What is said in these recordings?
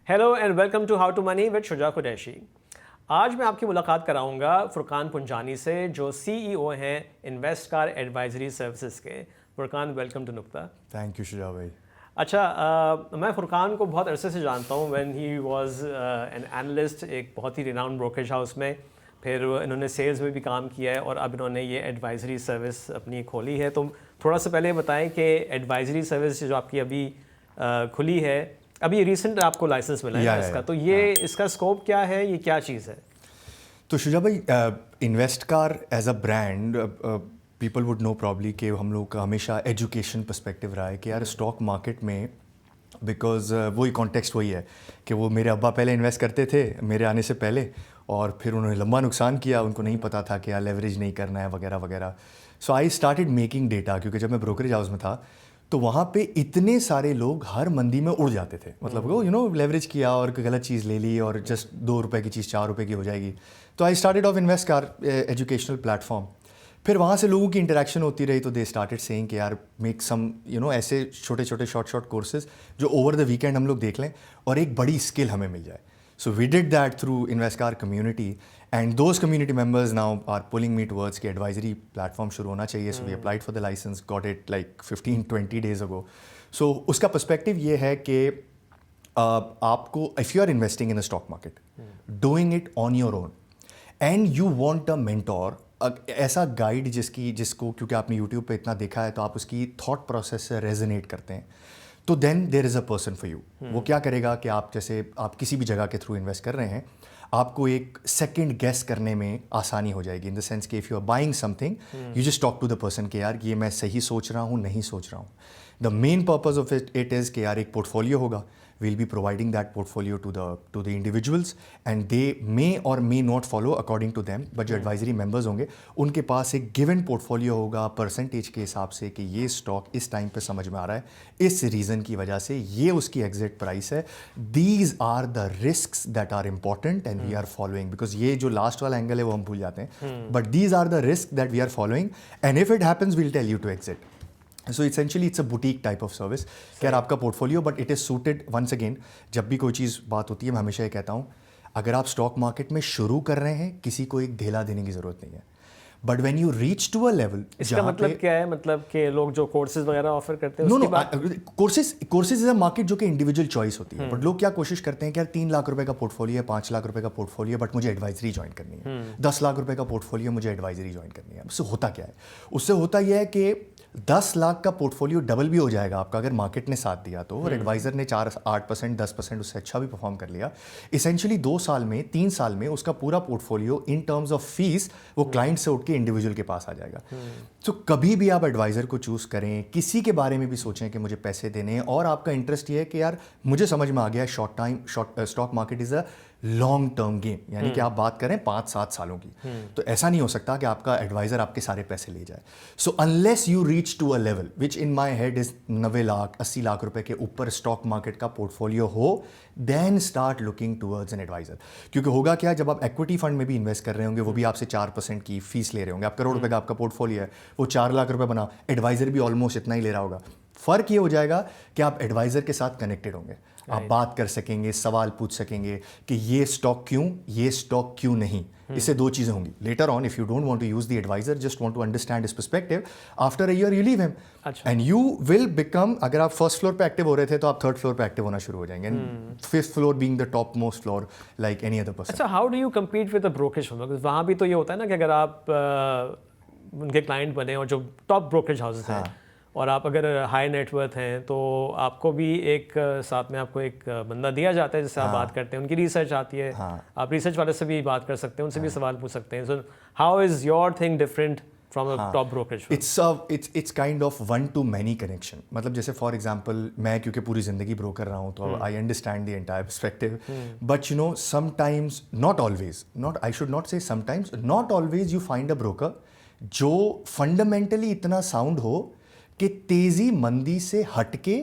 Hello and welcome to how to money with Shuja Qureshi. आज मैं आपकी मुलाकात कराऊंगा फुरकान पुंजानी से, जो सीईओ हैं इन्वेस्टकार एडवाइजरी सर्विसेज के। फुरकान, वेलकम टू नुक्ता। थैंक यू शुजा भाई। अच्छा, मैं फुरकान को बहुत अरसे से जानता हूँ। When he was an analyst एक बहुत ही रिनाउंड ब्रोकरेज हाउस में, फिर इन्होंने सेल्स में भी काम किया है और अब इन्होंने ये एडवाइजरी सर्विस अपनी खोली है। तो थोड़ा सा पहले बताएं कि एडवाइजरी सर्विस जो आपकी अभी खुली है, अभी रिसेंट आपको लाइसेंस मिला है इसका, तो ये इसका स्कोप क्या है, ये क्या चीज़ है? तो शुजा भाई, InvestKar as a brand people would know probably कि हम लोग का हमेशा एजुकेशन पर्सपेक्टिव रहा है कि यार स्टॉक मार्केट में, बिकॉज वही कॉन्टेक्स्ट वही है कि वो मेरे अब्बा पहले इन्वेस्ट करते थे मेरे आने से पहले, और फिर उन्होंने लंबा नुकसान किया, उनको नहीं पता था कि यार लेवरेज नहीं करना है वगैरह वगैरह। So I started making data, क्योंकि जब मैं ब्रोकरेज हाउस में था तो वहाँ पे इतने सारे लोग हर मंदी में उड़ जाते थे। मतलब वो लेवरेज किया और कोई गलत चीज़ ले ली और जस्ट 2 रुपए की चीज़ 4 रुपए की हो जाएगी। तो I started off InvestKar educational platform. फिर वहाँ से लोगों की इंटरेक्शन होती रही, तो दे स्टार्टेड सेइंग कि यार मेक सम ऐसे छोटे छोटे शॉर्ट कोर्सेज जो ओवर द वीकेंड हम लोग देख लें और एक बड़ी स्किल हमें मिल जाए। So we did that through Investcar community, and those community members now are pulling me towards कि advisory platform शुरू होना चाहिए। So we applied for the license, got it like 15-20 days ago. So उसका perspective ये है कि आपको if you are investing in the stock market, doing it on your own, and you want a mentor, ऐसा guide जिसको क्योंकि आपने YouTube पे इतना देखा है तो आप उसकी थॉट प्रोसेस से रेजोनेट करते हैं, तो then there is a person for you. वो क्या करेगा कि आप जैसे आप किसी भी जगह के थ्रू इन्वेस्ट कर रहे हैं, आपको एक सेकंड गेस करने में आसानी हो जाएगी। इन द सेंस कि if you are buying something, you just talk to the person कि यार ये मैं सही सोच रहा हूँ, नहीं सोच रहा हूँ। The main purpose of it is कि यार एक पोर्टफोलियो होगा, we'll be providing that portfolio to the individuals, and they may or may not follow according to them, but जो advisory members होंगे उनके पास एक given portfolio होगा परसेंटेज के हिसाब से कि ये स्टॉक इस टाइम पे समझ में आ रहा है, इस रीज़न की वजह से ये उसकी एग्जिट प्राइस है। These are the risks that are important and we are following, because ये जो लास्ट वाला एंगल है वो हम भूल जाते हैं, but these are the risks that we are following, and if it happens we'll tell you to exit. So essentially it's a boutique type of service. क्या आपका portfolio, but it is suited. Once again, जब भी कोई चीज़ बात होती है मैं हमेशा ये कहता हूँ, अगर आप स्टॉक मार्केट में शुरू कर रहे हैं, किसी को एक ढेला देने की ज़रूरत नहीं है। But when you reach to a level, इसका मतलब क्या है? मतलब कि लोग जो कोर्सेज वगैरह ऑफर करते हैं, कोर्सेज इज अ मार्केट जो कि इंडिविजुअल चॉइस होती है। बट लोग क्या कोशिश करते हैं कि यार 3 लाख रुपए का पोर्टफोलियो है, 5 लाख रुपए का पोर्टफोलियो, बट मुझे एडवाइजरी ज्वाइन करनी है। 10 लाख रुपए का पोर्टफोलियो, मुझे एडवाइजरी ज्वाइन करनी है। उससे होता क्या है? उससे होता यह है कि 10 लाख का पोर्टफोलियो डबल भी हो जाएगा आपका अगर मार्केट ने साथ दिया तो, और एडवाइजर ने 4-8%, 10% उससे अच्छा भी परफॉर्म कर लिया। इसेंशियली 2 साल में, 3 साल में उसका पूरा portfolio in terms of fees वो क्लाइंट से उठ के इंडिविजुअल के पास आ जाएगा। तो कभी भी आप एडवाइजर को चूज करें, किसी के बारे में भी सोचें कि मुझे पैसे देने हैं और आपका इंटरेस्ट ये है कि यार मुझे समझ में आ गया stock market is a long term game, यानी कि आप बात करें 5-7 सालों की, तो ऐसा नहीं हो सकता कि आपका एडवाइजर आपके सारे पैसे ले जाए। So unless you reach to a level which in my head is 90 lakh 80 lakh रुपए के ऊपर स्टॉक मार्केट का पोर्टफोलियो हो, then start looking towards an advisor. क्योंकि होगा क्या, जब आप इक्विटी फंड में भी इन्वेस्ट कर रहे होंगे, वो भी आपसे 4% की फीस ले रहे होंगे। आप करोड़ रुपए का आपका पोर्टफोलियो है, वो 4 लाख रुपए बना, एडवाइजर भी ऑलमोस्ट इतना ही ले रहा होगा। फर्क ये हो जाएगा कि आप एडवाइजर के साथ कनेक्टेड होंगे, आप बात कर सकेंगे, सवाल पूछ सकेंगे कि ये स्टॉक क्यों नहीं। इससे 2 चीजें होंगी। Later on, if you don't want to use the advisor, just want to understand his perspective, after a year you leave him and you will become, अगर आप फर्स्ट फ्लोर पे एक्टिव हो रहे थे तो आप 3rd फ्लोर पे active होना शुरू हो जाएंगे, 5th floor being the top most floor like any other person. अच्छा, how do you compete with the brokerage firm? Because वहाँ भी तो ये होता है ना कि अगर आप उनके क्लाइंट बने और जो टॉप ब्रोकरेज हाउसेस हैं, और आप अगर हाई नेटवर्थ हैं, तो आपको भी एक साथ में आपको एक बंदा दिया जाता है जिससे आप बात करते हैं, उनकी रिसर्च आती है, आप रिसर्च वाले से भी बात कर सकते हैं, उनसे भी सवाल पूछ सकते हैं। So how is your thing different from a top brokerage? It's kind of one two many connection. मतलब जैसे फॉर एग्जांपल, मैं क्योंकि पूरी जिंदगी ब्रोकर रहा हूँ तो I understand the entire perspective, but sometimes, not always, I should not say sometimes, not always you find a broker जो फंडामेंटली इतना साउंड हो कि तेजी मंदी से हटके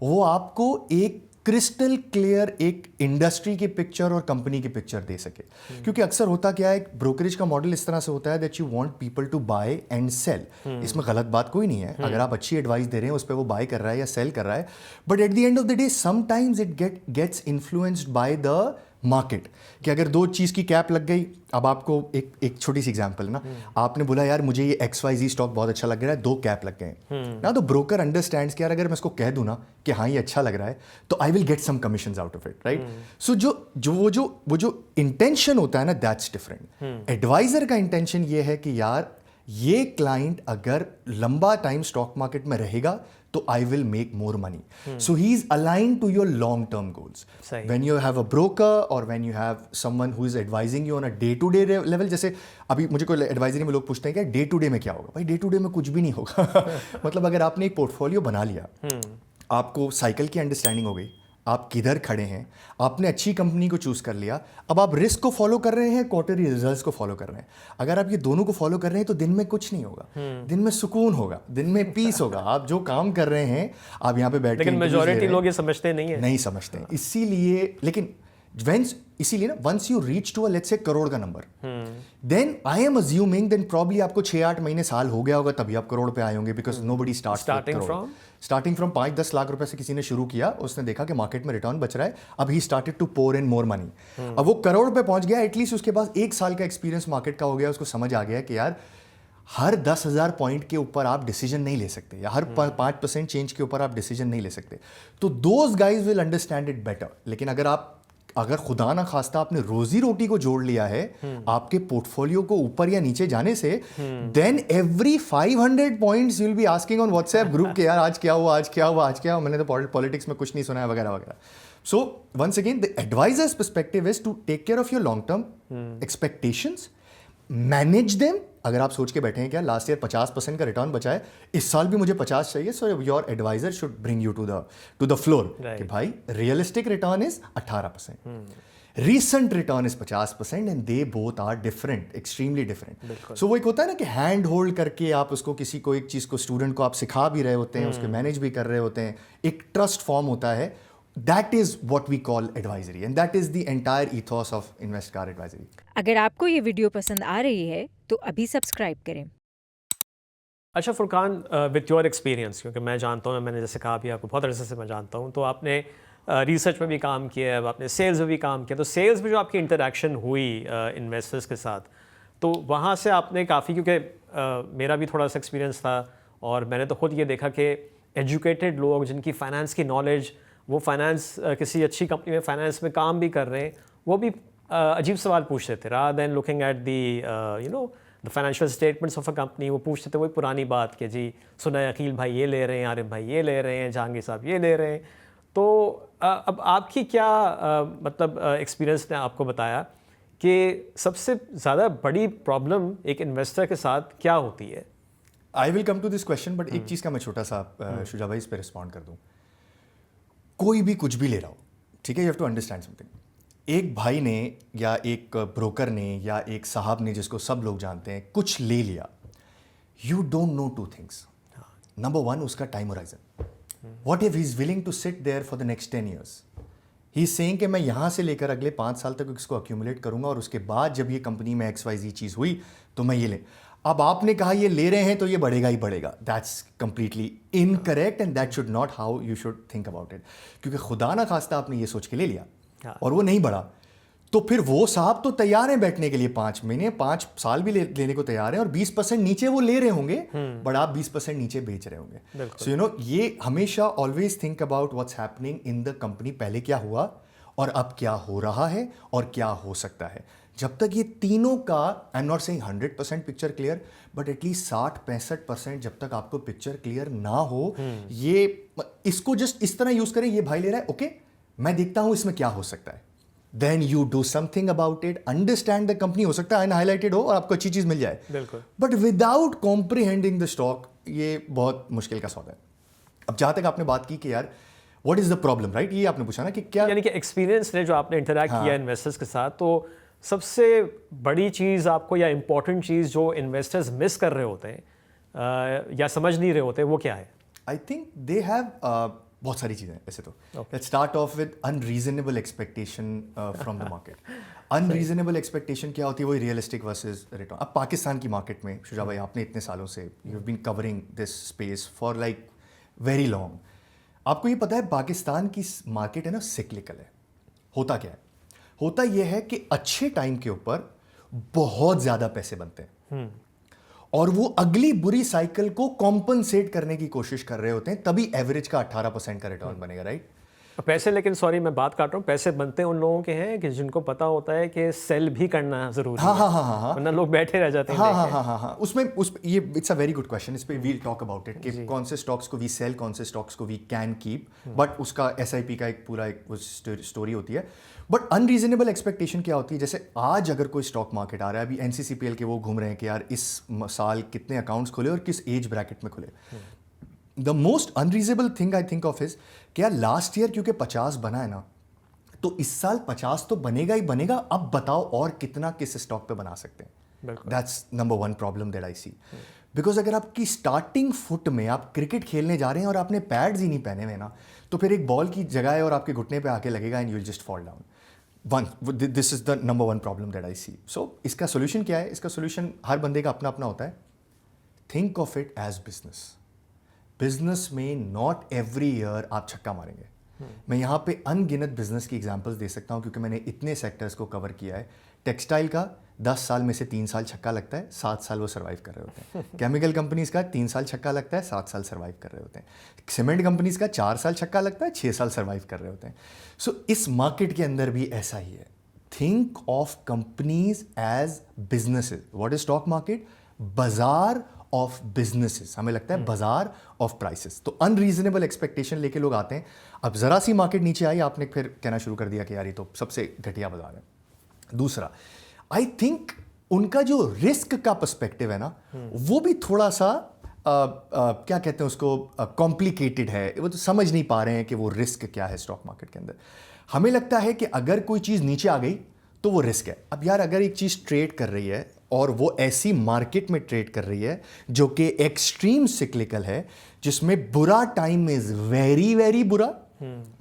वो आपको एक क्रिस्टल क्लियर एक इंडस्ट्री की पिक्चर और कंपनी की पिक्चर दे सके। क्योंकि अक्सर होता क्या है, ब्रोकरेज का मॉडल इस तरह से होता है that you want people to buy and sell. इसमें गलत बात कोई नहीं है, अगर आप अच्छी एडवाइस दे रहे हैं उस पर वो बाय कर रहा है या सेल कर रहा है, but at the end of the day sometimes it gets influenced by the market. कि अगर दो चीज़ की कैप लग गई, अब आपको एक छोटी सी एग्जांपल ना, आपने बोला यार मुझे ये XYZ स्टॉक बहुत अच्छा लग रहा है, 2 कैप लग गए ना, तो ब्रोकर अंडरस्टैंड्स कि यार अगर मैं इसको कह दूं ना कि हाँ ये अच्छा लग रहा है, तो I will get some commissions out of it, right. So वो जो इंटेंशन होता है ना, दैट्स डिफरेंट। एडवाइजर का इंटेंशन ये है कि यार ये क्लाइंट अगर लंबा टाइम स्टॉक मार्केट में रहेगा तो I will make more money. So he is align to your long term goals. When you have a broker और when you have someone who is advising you on a day to day level, जैसे अभी मुझे कोई advisory में लोग पूछते हैं कि डे टू डे में क्या होगा। भाई डे टू डे में कुछ भी नहीं होगा। मतलब अगर आपने एक पोर्टफोलियो बना लिया, आपको साइकिल की अंडरस्टैंडिंग हो गई, आप किधर खड़े हैं, आपने अच्छी कंपनी को चूज कर लिया, अब आप रिस्क को फॉलो कर रहे हैं, क्वार्टरली रिजल्ट्स को फॉलो कर रहे हैं। अगर आप ये दोनों को फॉलो कर रहे हैं तो दिन में कुछ नहीं होगा, दिन में सुकून होगा, दिन में पीस होगा। आप जो काम कर रहे हैं, आप यहाँ पे बैठ के, लेकिन मेजॉरिटी लोग ये समझते नहीं समझते। इसीलिए लेकिन इसीलिए ना, once you reach to let's say crore का number, then I am assuming then probably आपको 6-8 महीने साल हो गया होगा तभी आप करोड़ पे आए होंगे, because nobody starting from 5-10 lakh रुपए से किसी ने शुरू किया, उसने देखा कि मार्केट में रिटर्न बच रहा है, अब ही started to pour in more money. अब वो करोड़ पे पहुंच गया, एटलीस्ट उसके पास 1 साल का एक्सपीरियंस मार्केट का हो गया, उसको समझ आ गया कि यार हर 10,000 पॉइंट के ऊपर आप डिसीजन नहीं ले सकते, या हर 5% चेंज के ऊपर आप डिसीजन नहीं ले सकते। तो those guys will understand it better. लेकिन अगर खुदा ना खास्ता आपने रोजी रोटी को जोड़ लिया है आपके पोर्टफोलियो को ऊपर या नीचे जाने से, then every 500 points you will be asking on WhatsApp group के यार आज क्या हुआ, आज क्या हुआ, आज क्या हुआ, मैंने तो पॉलिटिक्स में कुछ नहीं सुना है, वगैरह वगैरह। So once again the advisor's perspective is to take care of your long term expectations, manage them. अगर आप सोच के बैठे हैं क्या लास्ट ईयर 50% का रिटर्न बचा है, इस साल भी मुझे 50 चाहिए, so your advisor should bring you to the floor कि भाई realistic return is 18%, recent return is 50%, and they both are different, extremely different. So वो एक होता है ना कि हैंड होल्ड करके आप उसको किसी को एक चीज़ को, स्टूडेंट को आप सिखा भी रहे होते हैं, उसके मैनेज भी कर रहे होते हैं, एक ट्रस्ट फॉर्म होता है। That is what we call advisory, and that is the entire ethos of InvestCar Advisory. अगर आपको ये वीडियो पसंद आ रही है तो अभी सब्सक्राइब करें। अच्छा फुरकान, विथ योर एक्सपीरियंस, क्योंकि मैं जानता हूँ, मैंने जैसे कहा अभी आपको बहुत अरसे से मैं जानता हूँ, तो आपने रिसर्च में भी काम किया है, आपने सेल्स में भी काम किया, तो सेल्स में जो आपकी इंटरेक्शन हुई इन्वेस्टर्स के साथ, तो वहाँ से आपने काफ़ी, क्योंकि मेरा भी थोड़ा सा एक्सपीरियंस था और मैंने तो खुद ये देखा कि एजुकेटेड लोग जिनकी फ़ाइनेंस की नॉलेज, वो फाइनेंस किसी अच्छी कंपनी में फाइनेंस में काम भी कर रहे हैं, वो भी अजीब सवाल पूछते थे, rather than looking at the financial statements of a company. वो पूछते थे वही पुरानी बात कि जी सुना है अकील भाई ये ले रहे हैं, आरिफ भाई ये ले रहे हैं, जहांगीर साहब ये ले रहे हैं। तो अब आपकी क्या मतलब एक्सपीरियंस ने आपको बताया कि सबसे ज़्यादा बड़ी प्रॉब्लम एक इन्वेस्टर के साथ क्या होती है? I will come to this question, but एक चीज़ का मैं छोटा सा शुजा भाई इस पर रिस्पॉन्ड कर दूँ। कोई भी कुछ भी ले रहा हो, ठीक है, you have to understand something. एक भाई ने या एक ब्रोकर ने या एक साहब ने, जिसको सब लोग जानते हैं, कुछ ले लिया, you don't know 2 things. Number 1, उसका time horizon, what if he is willing to sit there for the next 10 years। He is saying कि मैं यहाँ से लेकर अगले 5 साल तक इसको अक्यूमुलेट करूंगा, और उसके बाद जब ये कंपनी में XYZ चीज़ हुई तो मैं ये ले। अब आपने कहा ये ले रहे हैं तो ये बढ़ेगा ही बढ़ेगा, that's completely incorrect, and that should not how you should think about it. क्योंकि खुदा ना खास्ता आपने ये सोच के ले लिया और वो नहीं बढ़ा, तो फिर वो साहब तो तैयार हैं बैठने के लिए 5 महीने 5 साल भी लेने को तैयार हैं, और 20% नीचे वो ले रहे होंगे, बट आप 20% नीचे बेच रहे होंगे। सो यू नो, ये हमेशा always think about what's happening in the company, पहले क्या हुआ और अब क्या हो रहा है और क्या हो सकता है। जब तक ये तीनों का, I am not saying 100% picture clear, but at least 60-65% जब तक आपको पिक्चर क्लियर ना हो, ये इसको जस्ट इस तरह यूज करें, ये भाई ले रहा है, ओके मैं देखता हूं इसमें क्या हो सकता है, then you do something about it, understand the company, हो सकता है अनहाइलाइटेड हो और आपको अच्छी चीज मिल जाए, but without comprehending the stock, ये बहुत मुश्किल का सौदा है। अब जहां तक आपने बात की कि यार what is the problem, right, ये आपने पूछा ना कि क्या, यानी कि एक्सपीरियंस ने जो आपने इंटरैक्ट किया इन्वेस्टर्स के साथ, तो सबसे बड़ी चीज़ आपको या इम्पोर्टेंट चीज़ जो इन्वेस्टर्स मिस कर रहे होते हैं या समझ नहीं रहे होते, वो क्या है? आई थिंक दे हैव बहुत सारी चीज़ें हैं वैसे तो. Let's start of with unreasonable expectation from the market. Unreasonable expectation क्या होती है? वही रियलिस्टिक वर्सेस रिटर्न. अब पाकिस्तान की मार्केट में शुजा भाई, आपने इतने सालों से you have been covering this space for like very long. आपको ये पता है पाकिस्तान की मार्केट है ना, सिक्लिकल है. होता क्या है? होता यह है कि अच्छे टाइम के ऊपर बहुत ज़्यादा पैसे बनते हैं और वो अगली बुरी साइकिल को कॉम्पनसेट करने की कोशिश कर रहे होते हैं, तभी एवरेज का 18% का रिटर्न बनेगा, राइट? पैसे, लेकिन सॉरी मैं बात काट रहा हूँ, पैसे बनते उन लोगों के हैं कि जिनको पता होता है कि सेल भी करना जरूरी है. हाँ. वरना लोग बैठे रह जाते हैं. हाँ. उसमें ये it's a very good question. इस पे वील टॉक अबाउट इट कि कौन से स्टॉक्स को वी सेल, कौन से स्टॉक्स को वी कैन कीप. बट उसका SIP का एक पूरा एक स्टोरी होती है. बट अनरीजनेबल एक्सपेक्टेशन क्या होती है? जैसे आज अगर कोई स्टॉक मार्केट आ रहा है, अभी NCCPL के वो घूम रहे हैं कि यार इस साल कितने अकाउंट्स खुले और किस एज ब्रैकेट में खुले. The most unreasonable thing I think of is क्या लास्ट ईयर क्योंकि 50 बना है ना, तो इस साल 50 तो बनेगा ही बनेगा. अब बताओ और कितना किस स्टॉक पे बना सकते हैं? That's number one problem that I see. Because अगर आपकी स्टार्टिंग फुट में आप क्रिकेट खेलने जा रहे हैं और आपने पैड्स ही नहीं पहने हुए ना, तो फिर एक बॉल की जगह है और आपके घुटने पे आके लगेगा and you will just fall down. This is the number one problem that I see. So इसका सोल्यूशन क्या है? इसका सोल्यूशन हर बंदे का अपना अपना होता है. Think of it as business. Business में नॉट एवरी ईयर आप छक्का मारेंगे. मैं यहाँ पे अनगिनत बिजनेस की एग्जांपल्स दे सकता हूँ क्योंकि मैंने इतने सेक्टर्स को कवर किया है. टेक्सटाइल का 10 साल में से 3 साल छक्का लगता है, 7 साल वो सर्वाइव कर रहे होते हैं. केमिकल कंपनीज का 3 साल छक्का लगता है, 7 साल सर्वाइव कर रहे होते हैं. सीमेंट कंपनीज का 4 साल छक्का लगता है, 6 साल सर्वाइव कर रहे होते हैं. सो इस मार्केट के अंदर भी ऐसा ही है. Think of companies as businesses. What is stock market? Bazaar of businesses. हमें लगता है बाजार ऑफ प्राइसेस. तो अनरीजनेबल एक्सपेक्टेशन लेके लोग आते हैं. अब जरा सी मार्केट नीचे आई, आपने फिर कहना शुरू कर दिया कि यार ये तो सबसे घटिया बाजार है. दूसरा, आई थिंक उनका जो रिस्क का पर्सपेक्टिव है ना, वो भी थोड़ा सा क्या कहते हैं उसको, कॉम्प्लिकेटेड है. वो तो समझ नहीं पा रहे हैं कि वो रिस्क क्या है स्टॉक मार्केट के अंदर. हमें लगता है कि अगर कोई चीज़ नीचे आ गई तो वो रिस्क है. अब यार अगर एक चीज़ ट्रेड कर रही है और वो ऐसी मार्केट में ट्रेड कर रही है जो कि एक्सट्रीम सिक्लिकल है, जिसमें बुरा टाइम इज वेरी वेरी बुरा,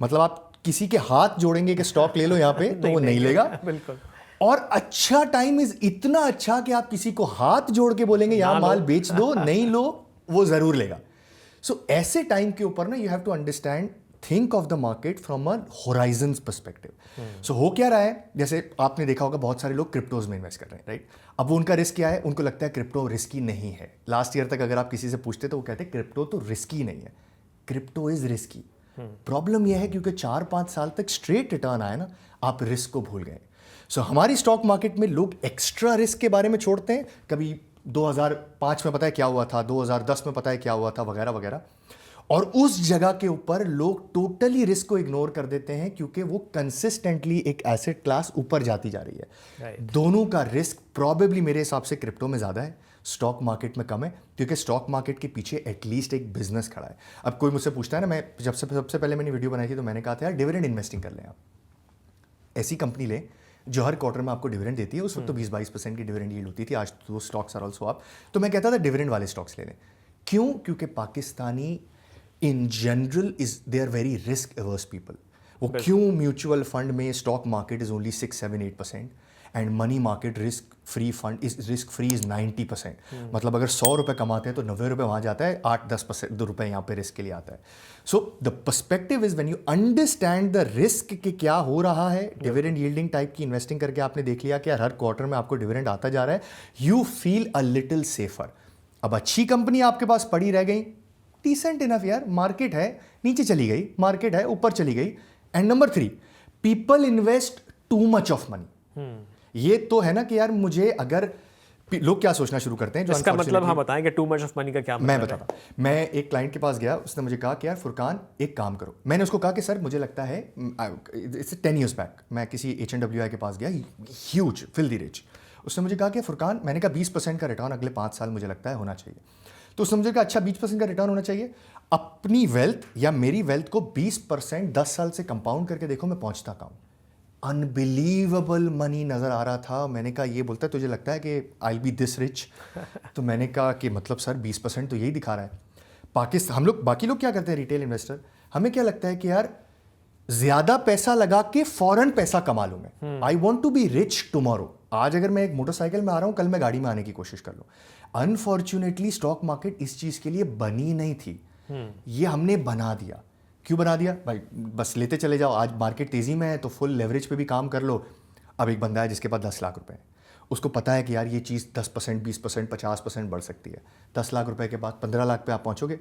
मतलब आप किसी के हाथ जोड़ेंगे कि स्टॉक ले लो यहाँ पे तो वो नहीं लेगा. बिल्कुल. और अच्छा टाइम इज इतना अच्छा कि आप किसी को हाथ जोड़ के बोलेंगे यहाँ माल बेच दो, नहीं लो, वो जरूर लेगा. सो ऐसे टाइम के ऊपर ना you have to understand, think of the market from a horizons perspective. So हो क्या रहा है, जैसे आपने देखा होगा बहुत सारे लोग क्रिप्टोज में इन्वेस्ट कर रहे हैं, राइट? अब वो उनका रिस्क क्या है? उनको लगता है क्रिप्टो रिस्की नहीं है. लास्ट ईयर तक अगर आप किसी से पूछते तो वो कहते हैं क्रिप्टो तो रिस्की नहीं है. Crypto is risky. प्रॉब्लम यह है क्योंकि 4-5 साल तक स्ट्रेट रिटर्न आया ना, आप रिस्क को भूल गए. सो हमारी स्टॉक मार्केट में लोग एक्स्ट्रा रिस्क के बारे में छोड़ते हैं. कभी 2005 में पता है क्या हुआ था, 2010 में पता है क्या हुआ था, वगैरह वगैरह. और उस जगह के ऊपर लोग टोटली रिस्क को इग्नोर कर देते हैं क्योंकि वो कंसिस्टेंटली एक एसेट क्लास ऊपर जाती जा रही है. Right. दोनों का रिस्क प्रॉबेबली मेरे हिसाब से क्रिप्टो में ज़्यादा है, स्टॉक मार्केट में कम है, क्योंकि स्टॉक मार्केट के पीछे एटलीस्ट एक बिजनेस खड़ा है. अब कोई मुझसे पूछता है ना, मैं जब से सबसे पहले मैंने वीडियो बनाई थी तो मैंने कहा था यार डिविडेंड इन्वेस्टिंग कर लें. आप ऐसी कंपनी लें जो हर क्वार्टर में आपको डिविडेंड देती है. उस वक्त तो 20-22% की डिविडेंड यील्ड होती थी. आज तो स्टॉक्स आर ऑल्सो अप. तो मैं कहता था डिविडेंड वाले स्टॉक्स ले लें. क्यों? क्योंकि Pakistani in general is they are very risk averse people. वो क्यों म्यूचुअल फंड में stock market is only 6-7-8% and money market risk free fund is risk free is 90%. मतलब अगर 100 रुपये कमाते हैं तो 90 रुपये वहाँ जाता है, 8-10% रुपये यहाँ पे रिस्क के लिए आता है. So the perspective is when you understand the risk कि क्या हो रहा है. डिविडेंड यील्डिंग टाइप की इन्वेस्टिंग करके आपने देख लिया कि यार हर क्वार्टर में आपको डिविडेंड आता जा रहा है, you feel a little safer. अब अच्छी कंपनी आपके पास पड़ी रह गई, डिसेंट इनफ यार, मार्केट है नीचे चली गई, मार्केट है ऊपर चली गई. And number 3, people invest too much of money. ये तो है ना कि यार मुझे अगर लोग क्या सोचना शुरू करते हैं, जो इसका मतलब हम बताएं कि टू मच ऑफ मनी का क्या मतलब मैं बताता हूं. मैं एक क्लाइंट के पास गया, उसने मुझे कहा कि यार फुरकान एक काम करो. मैंने उसको कहा कि सर मुझे लगता है, इट्स 10 years बैक, मैं किसी HNWI के पास गया, ह्यूज फिल्दी रिच. उसने मुझे कहा कि फुरकान, मैंने कहा 20% का रिटर्न अगले 5 साल मुझे लगता है होना चाहिए. तो उसने मुझे कहा अच्छा 20% का रिटर्न होना चाहिए, अपनी वेल्थ या मेरी वेल्थ को 20% 10 साल से कंपाउंड करके देखो मैं पहुंचता कहाँ हूं. अनबिलीवेबल मनी नज़र आ रहा था. मैंने कहा ये बोलता है तुझे लगता है कि I will be this rich? तो मैंने कहा कि मतलब सर 20% तो यही दिखा रहा है. पाकिस्तान, हम लोग बाकी लोग क्या करते हैं रिटेल इन्वेस्टर, हमें क्या लगता है कि यार ज्यादा पैसा लगा के फौरन पैसा कमा लूं मैं, I want to be rich tomorrow. आज अगर मैं एक मोटरसाइकिल में आ रहा हूं, कल मैं गाड़ी में आने की कोशिश कर लूं। अनफॉर्चुनेटली स्टॉक मार्केट इस चीज के लिए बनी नहीं थी, ये हमने बना दिया। क्यों बना दिया भाई? बस लेते चले जाओ, आज मार्केट तेजी में है तो फुल लेवरेज पे भी काम कर लो। अब एक बंदा है जिसके पास 10 लाख रुपए है, उसको पता है कि यार ये चीज़ 10%, 20%, 50% बढ़ सकती है। 10 लाख रुपए के बाद 15 लाख पे आप पहुंचोगे।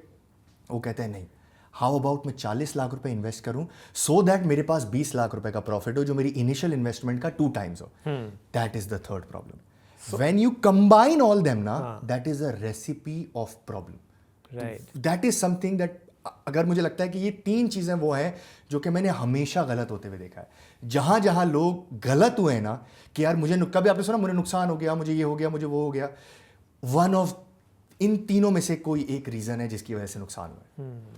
वो कहते हैं नहीं, हाउ अबाउट मैं 40 लाख रुपए इन्वेस्ट करूं सो दैट मेरे पास 20 लाख रुपए का प्रॉफिट हो, जो मेरी इनिशियल इन्वेस्टमेंट का 2 टाइम्स हो। That is the third problem. When you combine all them ना, that is a recipe of problem. Right. That is something that, अगर मुझे लगता है कि ये 3 चीजें वो हैं जो कि मैंने हमेशा गलत होते हुए देखा है। जहां जहां लोग गलत हुए ना कि यार मुझे कभी आपने सुना मुझे नुकसान हो गया, मुझे ये हो गया, मुझे वो हो गया, वन ऑफ इन तीनों में से कोई एक रीजन है जिसकी वजह से नुकसान हुआ है।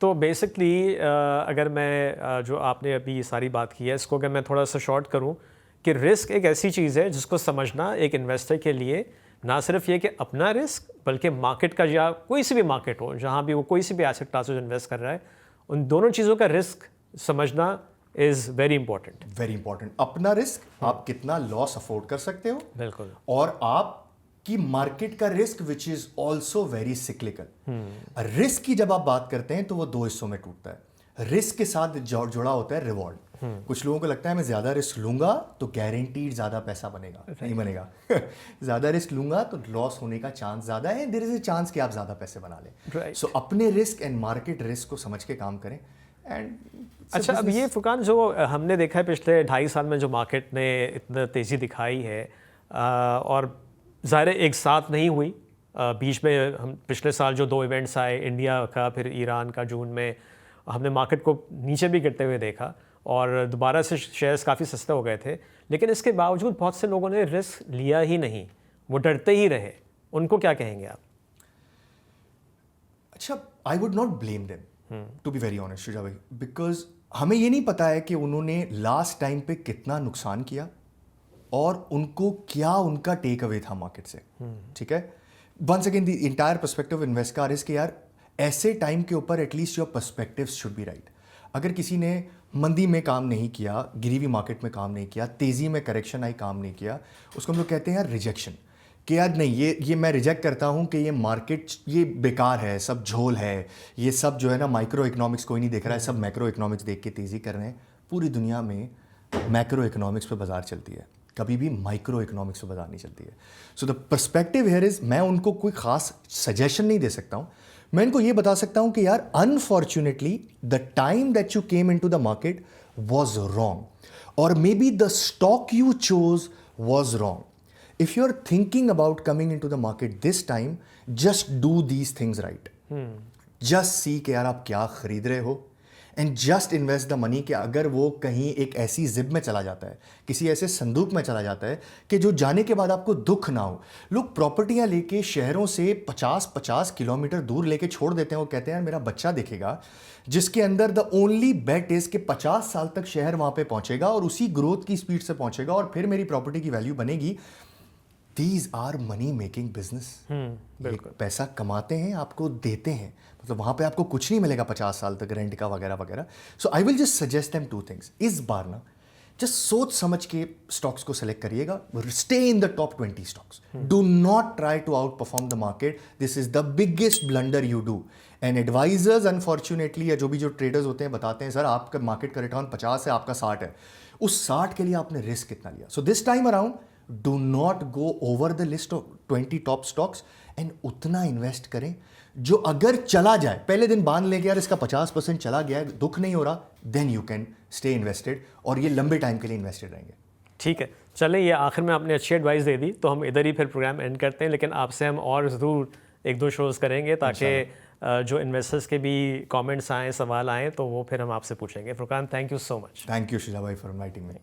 तो बेसिकली अगर मैं जो आपने अभी ये सारी बात की है, इसको अगर मैं थोड़ा सा शॉर्ट करूं कि रिस्क एक ऐसी चीज़ है जिसको समझना एक इन्वेस्टर के लिए ना सिर्फ ये कि अपना रिस्क, बल्कि मार्केट का, या कोई सी भी मार्केट हो जहाँ भी वो कोई सी भी एसेट क्लास में इन्वेस्ट कर रहा है, उन दोनों चीज़ों का रिस्क समझना is very important. Very important. अपना रिस्क, आप कितना लॉस अफोर्ड कर सकते हो, बिल्कुल, और आपकी मार्केट का risk which is also very cyclical. Risk की जब आप बात करते हैं तो वो 2 हिस्सों में टूटता है। रिस्क के साथ जुड़ा होता है रिवॉर्ड। कुछ लोगों को लगता है मैं ज्यादा रिस्क लूंगा तो गारंटीड ज्यादा पैसा बनेगा, नहीं बनेगा। ज्यादा रिस्क लूंगा तो लॉस होने का चांस ज्यादा है, देयर इज अ चांस कि आप ज्यादा पैसे बना लें। सो अपने रिस्क एंड मार्केट रिस्क को समझ के काम करें। एंड अच्छा, अब ये फुरकान जो हमने देखा है पिछले 2.5 साल में जो मार्केट ने इतना तेज़ी दिखाई है, और ज़ाहिर एक साथ नहीं हुई, बीच में हम पिछले साल जो 2 इवेंट्स आए, इंडिया का फिर ईरान का जून में, हमने मार्केट को नीचे भी गिरते हुए देखा और दोबारा से शेयर्स काफ़ी सस्ते हो गए थे। लेकिन इसके बावजूद बहुत से लोगों ने रिस्क लिया ही नहीं, वो डरते ही रहे। उनको क्या कहेंगे आप? अच्छा, I would not blame them to be very honest Shuja भाई, बिकॉज हमें ये नहीं पता है कि उन्होंने लास्ट टाइम पे कितना नुकसान किया और उनको क्या उनका टेक अवे था मार्केट से। ठीक है, once again the entire perspective invest का रिस्क, यार ऐसे टाइम के ऊपर at least your perspectives should be right. अगर किसी ने मंदी में काम नहीं किया, गिरी हुई मार्केट में काम नहीं किया, तेजी में करेक्शन आई काम नहीं किया, उसको हम लोग कहते हैं यार रिजेक्शन, कि यार नहीं, ये मैं रिजेक्ट करता हूँ कि ये मार्केट ये बेकार है, सब झोल है, ये सब जो है ना माइक्रो इकोनॉमिक्स कोई नहीं देख रहा है, सब मैक्रो इकोनॉमिक्स देख के तेज़ी कर रहे हैं। पूरी दुनिया में मैक्रो इकोनॉमिक्स पे बाजार चलती है, कभी भी माइक्रो इकोनॉमिक्स पे बाजार नहीं चलती है। So the perspective here is, मैं उनको कोई खास सजेशन नहीं दे सकता हूँ, मैं इनको ये बता सकता हूँ कि यार unfortunately the time that you came into the market was wrong, और maybe the stock you chose was wrong. If you're thinking about coming into the market this time, just do these things right. Just see कि यार आप क्या खरीद रहे हो, and just invest the money कि अगर वो कहीं एक ऐसी जिब में चला जाता है, किसी ऐसे संदूक में चला जाता है कि जो जाने के बाद आपको दुख ना हो। लोग प्रॉपर्टियां लेके शहरों से 50-50 किलोमीटर दूर लेके छोड़ देते हैं, वो कहते हैं यार मेरा बच्चा देखेगा, जिसके अंदर द ओनली बेट इज कि 50 साल तक शहर वहां पे पहुंचेगा और उसी ग्रोथ की स्पीड से पहुंचेगा और फिर मेरी प्रॉपर्टी की वैल्यू बनेगी। These are money making business. बिल्कुल, पैसा कमाते हैं, आपको देते हैं, मतलब वहां पे आपको कुछ नहीं मिलेगा 50 साल तक रेंट का वगैरह वगैरह। So I will just suggest them 2 things. इस बार ना जस्ट सोच समझ के स्टॉक्स को सेलेक्ट करिएगा, stay in the top 20 stocks, do not try to outperform the market, this is the biggest blunder you do. And advisors unfortunately, या जो ट्रेडर्स होते हैं, बताते हैं सर आपका मार्केट का रिटर्न 50 है, आपका 60 है, उस 60 के लिए आपने रिस्क कितना लिया। So this time around do not go over the list of 20 top stocks and उतना इन्वेस्ट करें जो अगर चला जाए, पहले दिन बांध लेके यार इसका 50% चला गया है, दुख नहीं हो रहा, then you can stay invested, और ये लंबे टाइम के लिए इन्वेस्टेड रहेंगे। ठीक है, चलें, ये आखिर में आपने अच्छी एडवाइस दे दी, तो हम इधर ही फिर प्रोग्राम एंड करते हैं। लेकिन आपसे हम और ज़रूर 1-2 शोज़ करेंगे ताकि जो इन्वेस्टर्स के भी कमेंट्स आएँ, सवाल आएँ, तो वो फिर हम आपसे पूछेंगे। Furqan, thank you so much. Thank you Shiza भाई फॉर इनवाइटिंग मी।